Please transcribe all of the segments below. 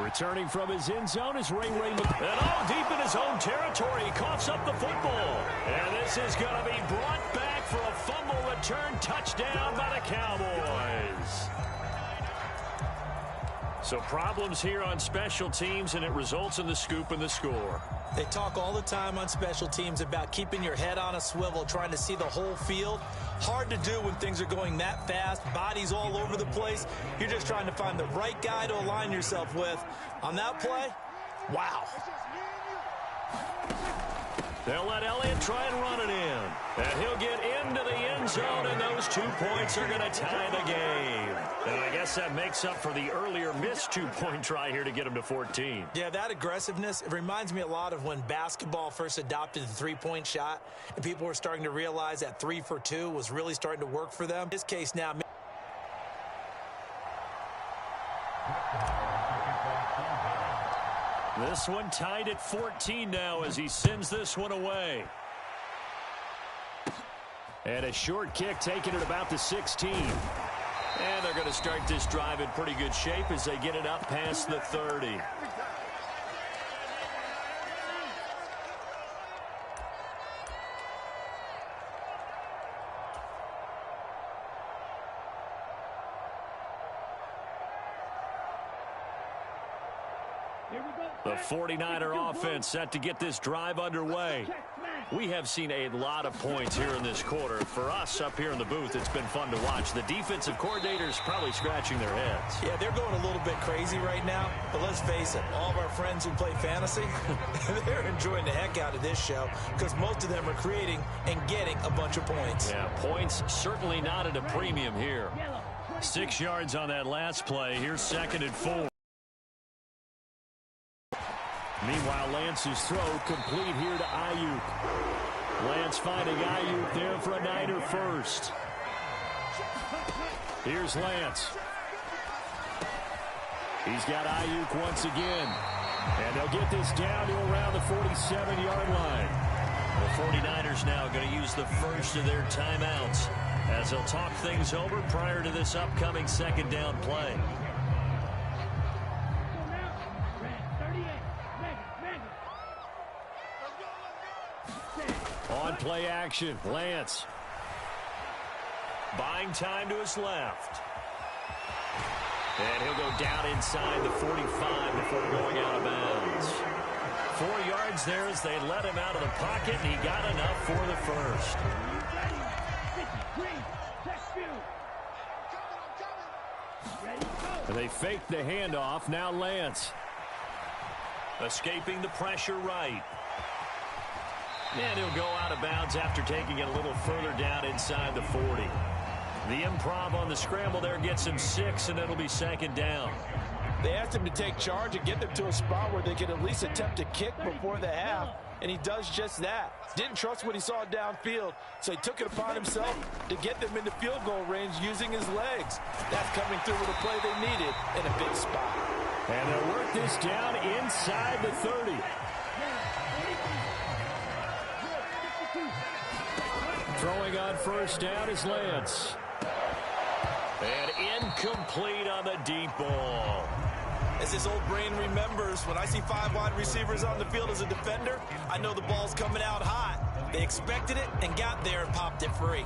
Returning from his end zone is Ray. And deep in his own territory, he coughs up the football. And this is going to be brought back for a fumble return touchdown by the Cowboys. So problems here on special teams, and it results in the scoop and the score. They talk all the time on special teams about keeping your head on a swivel, trying to see the whole field. Hard to do when things are going that fast, bodies all over the place. You're just trying to find the right guy to align yourself with. On that play, wow. They'll let Elliott try and run it in. And he'll get into the end zone, and those 2 points are going to tie the game. And I guess that makes up for the earlier missed 2-point try here to get him to 14. Yeah, that aggressiveness, it reminds me a lot of when basketball first adopted the three-point shot, and people were starting to realize that 3 for 2 was really starting to work for them. In this case now, this one tied at 14 now as he sends this one away. And a short kick taken at about the 16. And they're going to start this drive in pretty good shape as they get it up past the 30. The 49er offense set to get this drive underway. We have seen a lot of points here in this quarter. For us up here in the booth, it's been fun to watch. The defensive coordinators probably scratching their heads. Yeah, they're going a little bit crazy right now. But let's face it, all of our friends who play fantasy, they're enjoying the heck out of this show because most of them are creating and getting a bunch of points. Yeah, points certainly not at a premium here. 6 yards on that last play. Here's 2nd and 4. Meanwhile, Lance's throw complete here to Ayuk. Lance finding Ayuk there for a Niner first. Here's Lance. He's got Ayuk once again. And they'll get this down to around the 47-yard line. The 49ers now going to use the first of their timeouts as they'll talk things over prior to this upcoming 2nd down play. On play action, Lance. Buying time to his left. And he'll go down inside the 45 before going out of bounds. 4 yards there as they let him out of the pocket, and he got enough for the first. And they fake the handoff. Now Lance. Escaping the pressure right. And he'll go out of bounds after taking it a little further down inside the 40. The improv on the scramble there gets him 6, and it'll be 2nd down. They asked him to take charge and get them to a spot where they could at least attempt a kick before the half, and he does just that. Didn't trust what he saw downfield, so he took it upon himself to get them into field goal range using his legs. That's coming through with a play they needed in a big spot. And they'll work this down inside the 30. Throwing on first down is Lance. And incomplete on the deep ball. As his old brain remembers, when I see 5 wide receivers on the field as a defender, I know the ball's coming out hot. They expected it and got there and popped it free.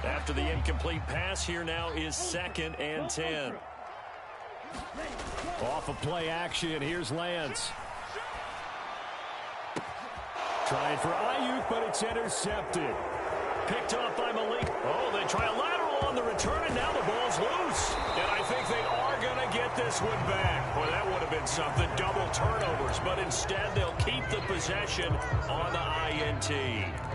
After the incomplete pass, here now is 2nd and 10. Off of play action, here's Lance. Trying for Ayuk, but it's intercepted. Picked off by Malik. Oh, they try a lateral on the return, and now the ball's loose. And I think they are going to get this one back. Boy, that would have been something. Double turnovers, but instead they'll keep the possession on the INT.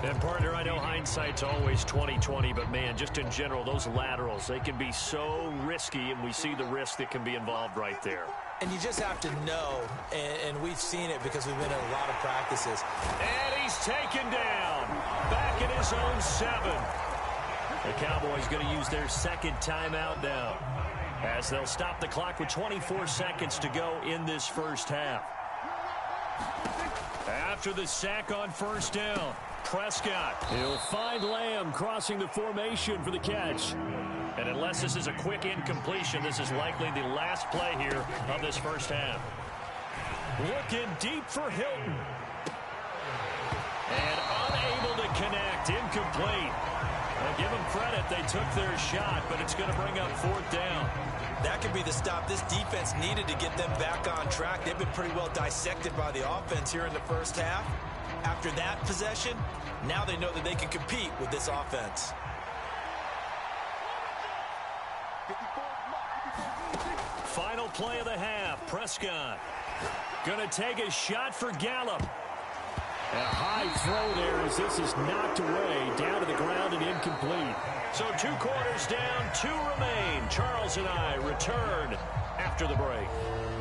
And, partner, I know hindsight's always 20/20, but, man, just in general, those laterals, they can be so risky, and we see the risk that can be involved right there. And you just have to know, and we've seen it because we've been in a lot of practices. And he's taken down. Back in his own 7. The Cowboys going to use their 2nd timeout now, as they'll stop the clock with 24 seconds to go in this first half. After the sack on first down, Prescott. He'll find Lamb crossing the formation for the catch. And unless this is a quick incompletion, this is likely the last play here of this first half. Looking deep for Hilton. And unable to connect. Incomplete. Well, give them credit. They took their shot, but it's going to bring up fourth down. That could be the stop this defense needed to get them back on track. They've been pretty well dissected by the offense here in the first half. After that possession, now they know that they can compete with this offense. Final play of the half. Prescott going to take a shot for Gallup. A high throw there as this is knocked away, down to the ground and incomplete. So 2 quarters down, 2 remain. Charles and I return after the break.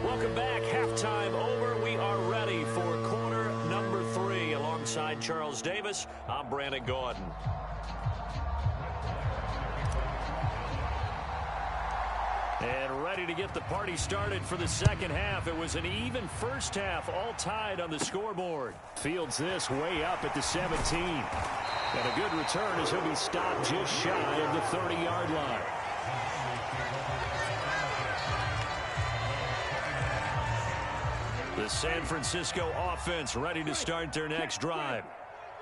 Welcome back. Halftime over. We are ready for quarter number 3. Alongside Charles Davis, I'm Brandon Gordon. And ready to get the party started for the second half. It was an even first half, all tied on the scoreboard. Fields this way up at the 17. And a good return as he'll be stopped just shy of the 30-yard line. The San Francisco offense ready to start their next drive.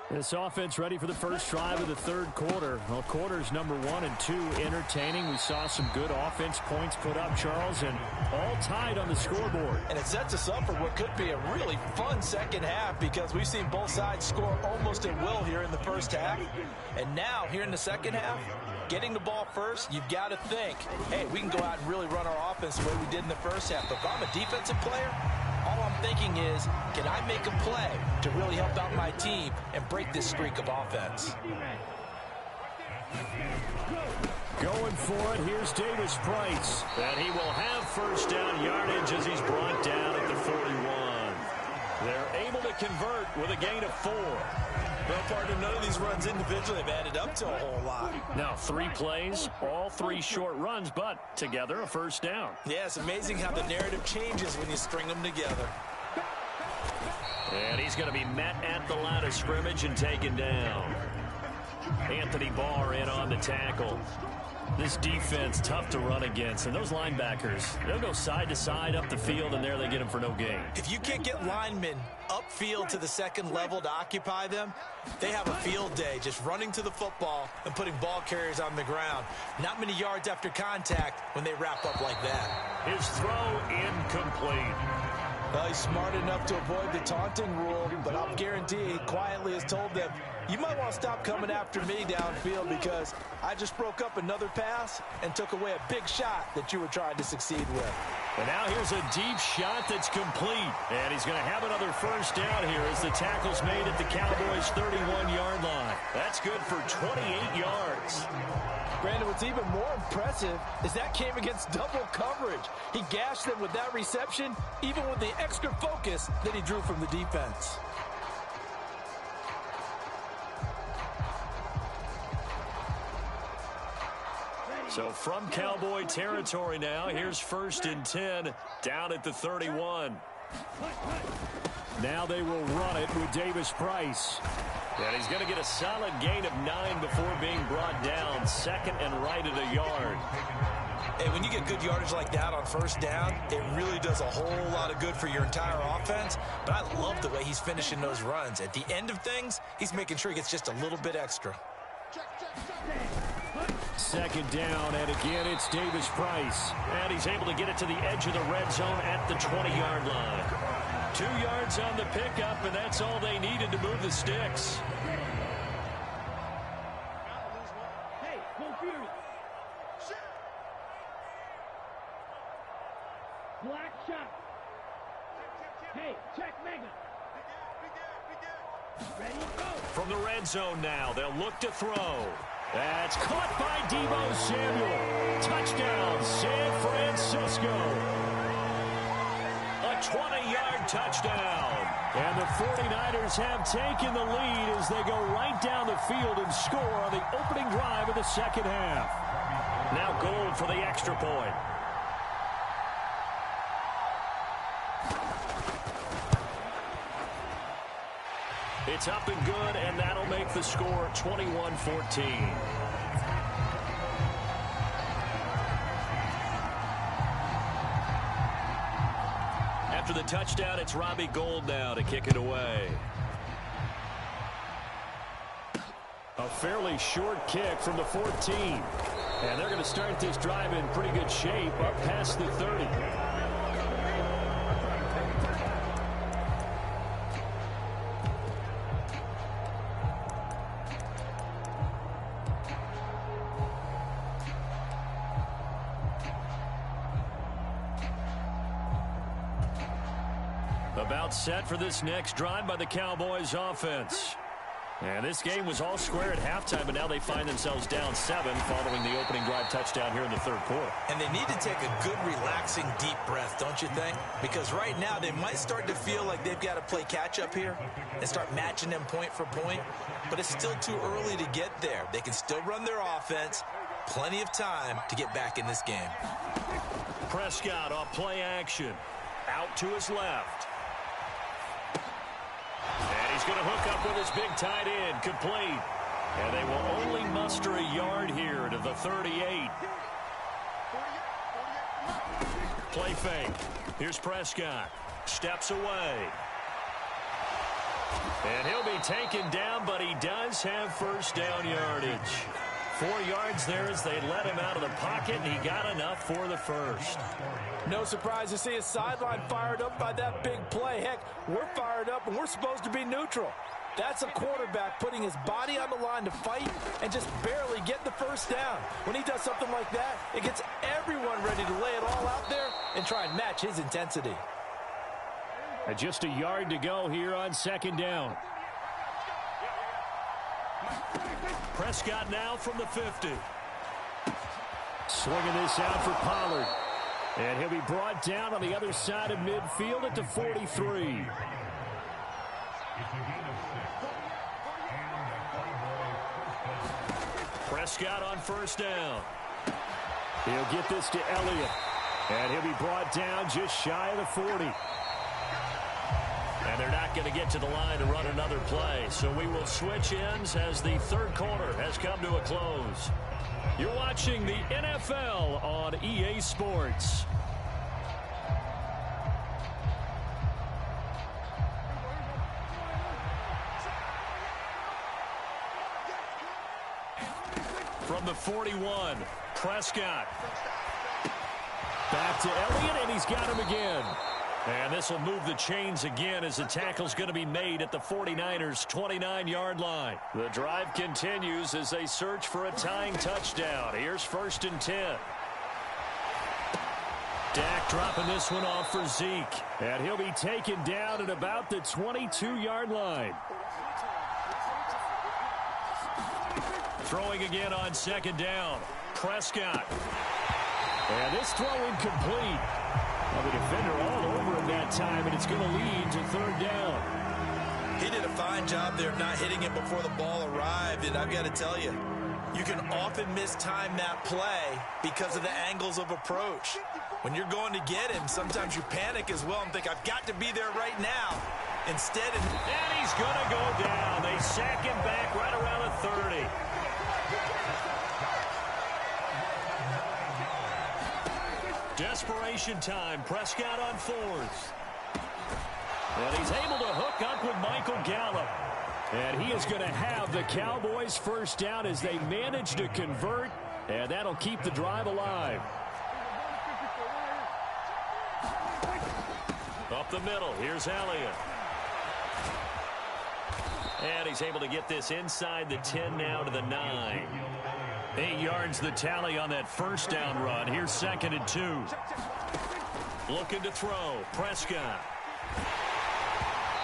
This offense ready for the first drive of the third quarter. Well, quarters number 1 and 2 entertaining. We saw some good offense points put up, Charles, and all tied on the scoreboard. And it sets us up for what could be a really fun second half because we've seen both sides score almost at will here in the first half. And now, here in the second half, getting the ball first, you've got to think, hey, we can go out and really run our offense the way we did in the first half. But if I'm a defensive player, all I'm thinking is, can I make a play to really help out my team and break this streak of offense? Going for it, here's Davis Price. And he will have first down yardage as he's brought down at the 41. They're able to convert with a gain of 4. Well, partner, none of these runs individually have added up to a whole lot. Now 3 plays, all 3 short runs, but together a first down. Yeah, it's amazing how the narrative changes when you string them together. And he's going to be met at the line of scrimmage and taken down. Anthony Barr in on the tackle. This defense tough to run against, and those linebackers, they'll go side to side up the field, and there they get them for no gain. If you can't get linemen upfield to the second level to occupy them, they have a field day just running to the football and putting ball carriers on the ground. Not many yards after contact when they wrap up like that. His throw incomplete. Well, he's smart enough to avoid the taunting rule, but I'll guarantee he quietly has told them, you might want to stop coming after me downfield because I just broke up another pass and took away a big shot that you were trying to succeed with. And now here's a deep shot that's complete. And he's going to have another first down here as the tackle's made at the Cowboys' 31-yard line. That's good for 28 yards. Brandon, what's even more impressive is that came against double coverage. He gashed them with that reception, even with the extra focus that he drew from the defense. So from Cowboy territory now, here's 1st and 10 down at the 31. Now they will run it with Davis Price. And he's going to get a solid gain of 9 before being brought down. 2nd and right at a yard. Hey, when you get good yardage like that on first down, it really does a whole lot of good for your entire offense. But I love the way he's finishing those runs. At the end of things, he's making sure he gets just a little bit extra. 2nd down, and again it's Davis Price. And he's able to get it to the edge of the red zone at the 20-yard line. 2 yards on the pickup, and that's all they needed to move the sticks. Hey, go Fury. Black shot. Hey, check Mega. Ready, go. From the red zone now, they'll look to throw. That's caught by Deebo Samuel. Touchdown, San Francisco. A 20-yard touchdown. And the 49ers have taken the lead as they go right down the field and score on the opening drive of the second half. Now Gold for the extra point. It's up and good, and that'll make the score 21-14. After the touchdown, it's Robbie Gould now to kick it away. A fairly short kick from the 14. And they're going to start this drive in pretty good shape up past the 30. About set for this next drive by the Cowboys offense. And this game was all square at halftime, but now they find themselves down 7 following the opening drive touchdown here in the third quarter. And they need to take a good, relaxing, deep breath, don't you think? Because right now they might start to feel like they've got to play catch-up here and start matching them point for point. But it's still too early to get there. They can still run their offense. Plenty of time to get back in this game. Prescott off play action. Out to his left. And he's going to hook up with his big tight end, complete. And they will only muster a yard here to the 38. Play fake. Here's Prescott. Steps away. And he'll be taken down, but he does have first down yardage. 4 yards there as they let him out of the pocket, and he got enough for the first. No surprise to see a sideline fired up by that big play. Heck, we're fired up, and we're supposed to be neutral. That's a quarterback putting his body on the line to fight and just barely get the first down. When he does something like that, it gets everyone ready to lay it all out there and try and match his intensity. And just a yard to go here on second down. Prescott now from the 50. Swinging this out for Pollard. And he'll be brought down on the other side of midfield at the 43. Prescott on first down. He'll get this to Elliott. And he'll be brought down just shy of the 40. And they're not going to get to the line to run another play. So we will switch ends as the third quarter has come to a close. You're watching the NFL on EA Sports. From the 41, Prescott. Back to Elliott, and he's got him again. And this will move the chains again as the tackle's going to be made at the 49ers' 29-yard line. The drive continues as they search for a tying touchdown. Here's 1st and 10. Dak dropping this one off for Zeke. And he'll be taken down at about the 22-yard line. Throwing again on second down. Prescott. And this throw incomplete. Well, the defender all over him that time, and it's going to lead to third down. He did a fine job there of not hitting it before the ball arrived, and I've got to tell you, you can often mistime that play because of the angles of approach. When you're going to get him, sometimes you panic as well and think, I've got to be there right now. Instead, and he's going to go down. They sack him back right around the 30. Desperation time. Prescott on 4th. And he's able to hook up with Michael Gallup. And he is going to have the Cowboys first down as they manage to convert. And that'll keep the drive alive. Up the middle. Here's Elliott. And he's able to get this inside the 10 now to the 9. 8 yards the tally on that first down run. Here's 2nd and 2. Looking to throw. Prescott.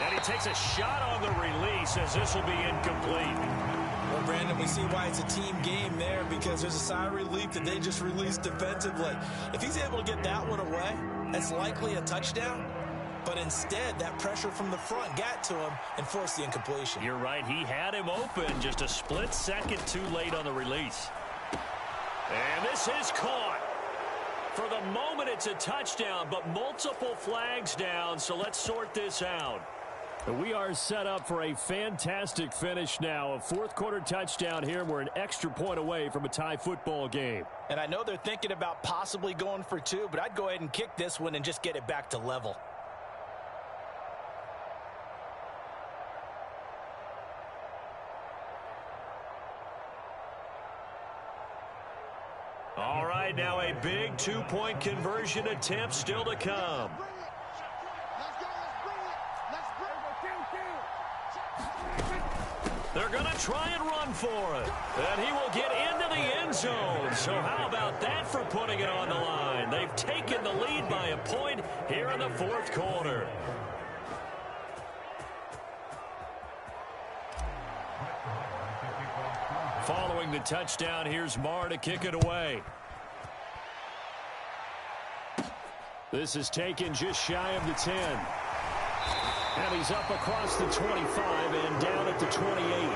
And he takes a shot on the release as this will be incomplete. Well, Brandon, we see why it's a team game there because there's a sigh of relief that they just released defensively. If he's able to get that one away, that's likely a touchdown. But instead, that pressure from the front got to him and forced the incompletion. You're right. He had him open just a split second too late on the release. And this is caught. For the moment, it's a touchdown, but multiple flags down, so let's sort this out. We are set up for a fantastic finish now. A fourth quarter touchdown here. We're an extra point away from a tie football game. And I know they're thinking about possibly going for two, but I'd go ahead and kick this one and just get it back to level. All right, now a big two-point conversion attempt still to come. They're going to try and run for it. And he will get into the end zone. So how about that for putting it on the line? They've taken the lead by a point here in the fourth quarter. Following the touchdown, here's Marr to kick it away. This is taken just shy of the 10. And he's up across the 25 and down at the 28.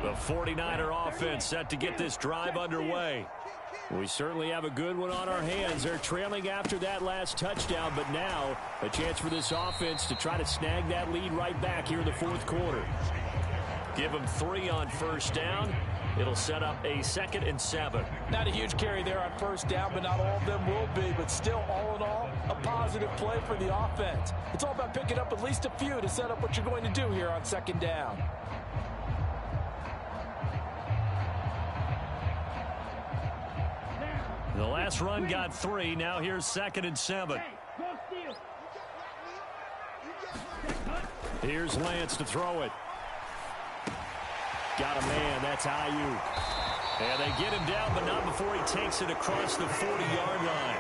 The 49er offense set to get this drive underway. We certainly have a good one on our hands. They're trailing after that last touchdown, but now a chance for this offense to try to snag that lead right back here in the fourth quarter. Give them 3 on first down. It'll set up a 2nd and 7. Not a huge carry there on first down, but not all of them will be. But still, all in all, a positive play for the offense. It's all about picking up at least a few to set up what you're going to do here on 2nd down. The last run got 3. Now here's 2nd and 7. Here's Lance to throw it. Got a man. That's Ayuk. And they get him down, but not before he takes it across the 40-yard line.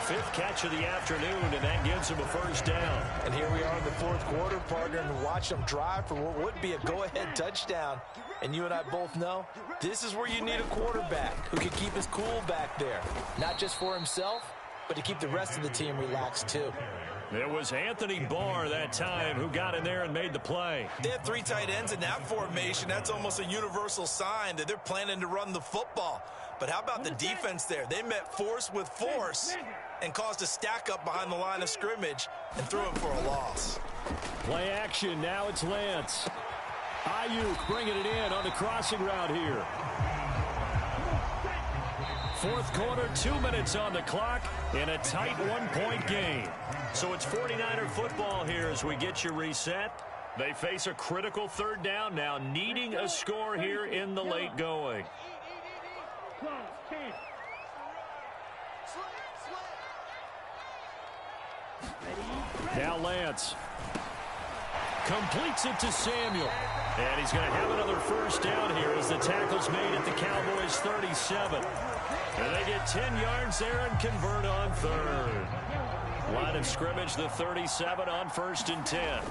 5th catch of the afternoon, and that gives him a first down. And here we are in the fourth quarter, partner, and watch them drive for what would be a go-ahead touchdown. And you and I both know this is where you need a quarterback who can keep his cool back there. Not just for himself, but to keep the rest of the team relaxed too. It was Anthony Barr that time who got in there and made the play. They had 3 tight ends in that formation. That's almost a universal sign that they're planning to run the football. But how about the defense there? They met force with force and caused a stack up behind the line of scrimmage and threw it for a loss. Play action. Now it's Lance. Ayuk bringing it in on the crossing route here. Fourth quarter, 2 minutes on the clock in a tight 1-point game. So it's 49er football here as we get you reset. They face a critical 3rd down now, needing a score here in the late going. Now Lance completes it to Samuel. And he's going to have another first down here as the tackle's made at the Cowboys' 37. And they get 10 yards there and convert on 3rd. Line of scrimmage, the 37 on 1st and 10.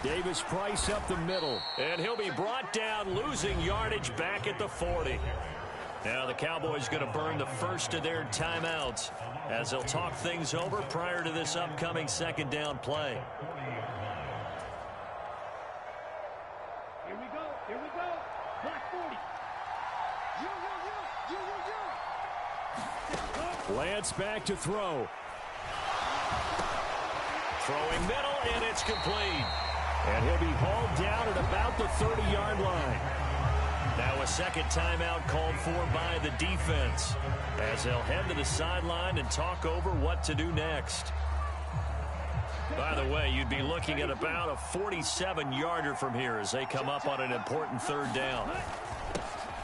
Davis Price up the middle. And he'll be brought down, losing yardage back at the 40. Now the Cowboys going to burn the first of their timeouts as they'll talk things over prior to this upcoming 2nd down play. Here we go. Here we go. Black 40. Lance back to throw. Throwing middle, and it's complete. And he'll be hauled down at about the 30-yard line. Now a 2nd timeout called for by the defense as they'll head to the sideline and talk over what to do next. By the way, you'd be looking at about a 47-yarder from here as they come up on an important 3rd down.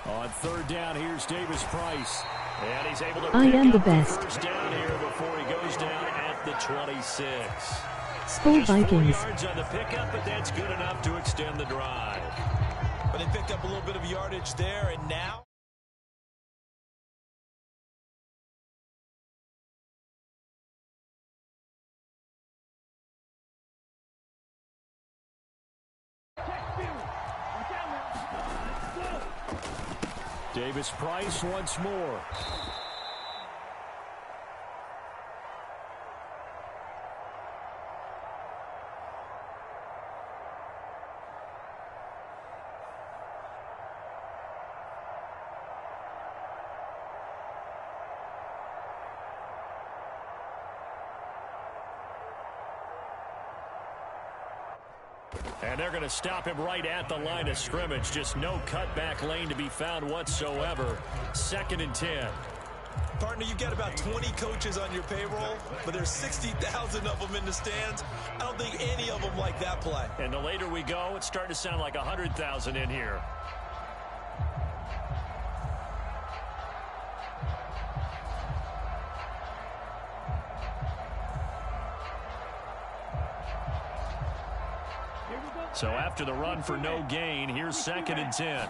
On 3rd down, here's Davis Price. And he's able to pick up the first down here before he goes down at the 26. Skol Just 4 Vikings. yards on the pickup, but that's good enough to extend the drive. But they picked up a little bit of yardage there, and now Davis Price once more. And they're going to stop him right at the line of scrimmage. Just no cutback lane to be found whatsoever. 2nd and 10. Partner, you've got about 20 coaches on your payroll, but there's 60,000 of them in the stands. I don't think any of them like that play. And the later we go, it's starting to sound like 100,000 in here. So after the run for no gain, here's 2nd and 10.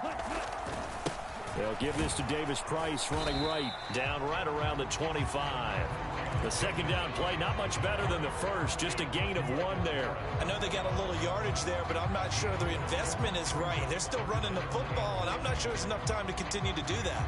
They'll give this to Davis Price running right, down right around the 25. The 2nd down play, not much better than the first, just a gain of 1 there. I know they got a little yardage there, but I'm not sure their investment is right. They're still running the football, and I'm not sure there's enough time to continue to do that.